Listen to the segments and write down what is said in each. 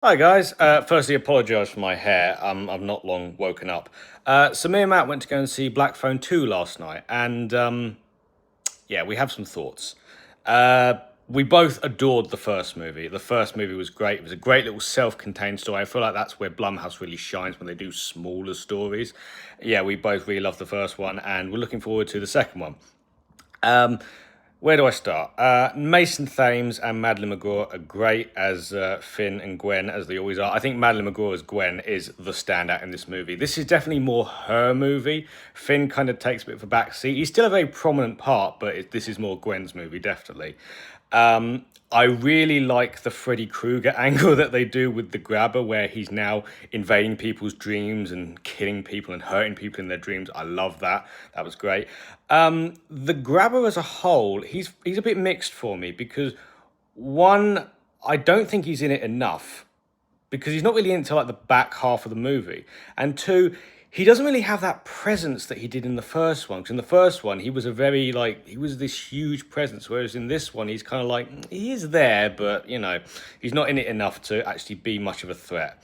Hi guys. Firstly, apologise for my hair. I've not long woken up. So me and Matt went to go and see Black Phone 2 last night, and yeah, we have some thoughts. Uh, we both adored the first movie. The first movie was great. It was a great little self-contained story. I feel like that's where Blumhouse really shines when they do smaller stories. Yeah, we both really loved the first one, and we're looking forward to the second one. Um, where do I start? Mason Thames and Madeline McGraw are great as Finn and Gwen, as they always are. I think Madeline McGraw as Gwen is the standout in this movie. This is definitely more her movie. Finn kind of takes a bit of a backseat. He's still a very prominent part, but this is more Gwen's movie, definitely. I really like the Freddy Krueger angle that they do with the grabber, where he's now invading people's dreams and killing people and hurting people in their dreams. I love that. That was great. The grabber as a whole, he's a bit mixed for me because one, I don't think he's in it enough because he's not really into like the back half of the movie, and two, he doesn't really have that presence that he did in the first one. Because in the first one, he was a very like he was this huge presence, whereas in this one, he's kind of like he is there, but he's not in it enough to actually be much of a threat.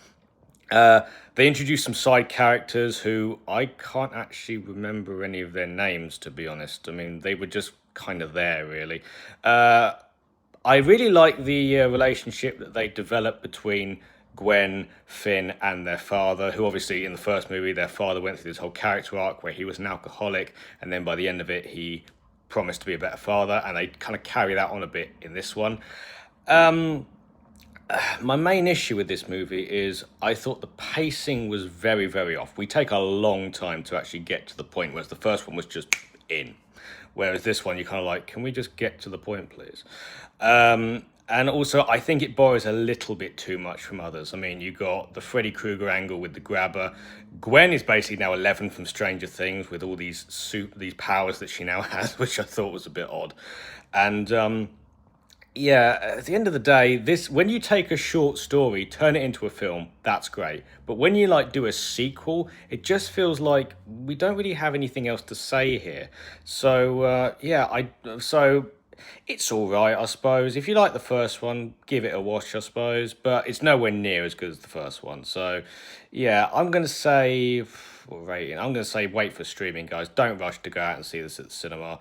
They introduced some side characters who I can't actually remember any of their names, to be honest. I mean, they were just kind of there, really. Uh, I really like the relationship that they developed between Gwen, Finn, and their father, who obviously in the first movie, their father went through this whole character arc where he was an alcoholic, and then by the end of it, he promised to be a better father, and they kind of carry that on a bit in this one. My main issue with this movie is I thought the pacing was very, very off. We take a long time to actually get to the point, whereas the first one was just in. Whereas this one, you're kind of like, can we just get to the point, please? And also, I think it borrows a little bit too much from others. I mean, you got the Freddy Krueger angle with the grabber. Gwen is basically now 11 from Stranger Things with all these powers that she now has, which I thought was a bit odd. And yeah, at the end of the day, this when you take a short story, turn it into a film, that's great. But when you like do a sequel, it just feels like we don't really have anything else to say here. So yeah, I so it's all right, I suppose. If you like the first one, give it a watch, I suppose. But it's nowhere near as good as the first one. So yeah, I'm gonna say what rating. I'm going to say wait for streaming, guys. Don't rush to go out and see this at the cinema.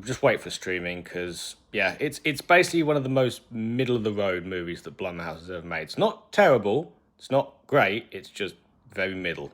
Just wait for streaming because yeah, it's basically one of the most middle of the road movies that Blumhouse has ever made. It's not terrible. It's not great. It's just very middle.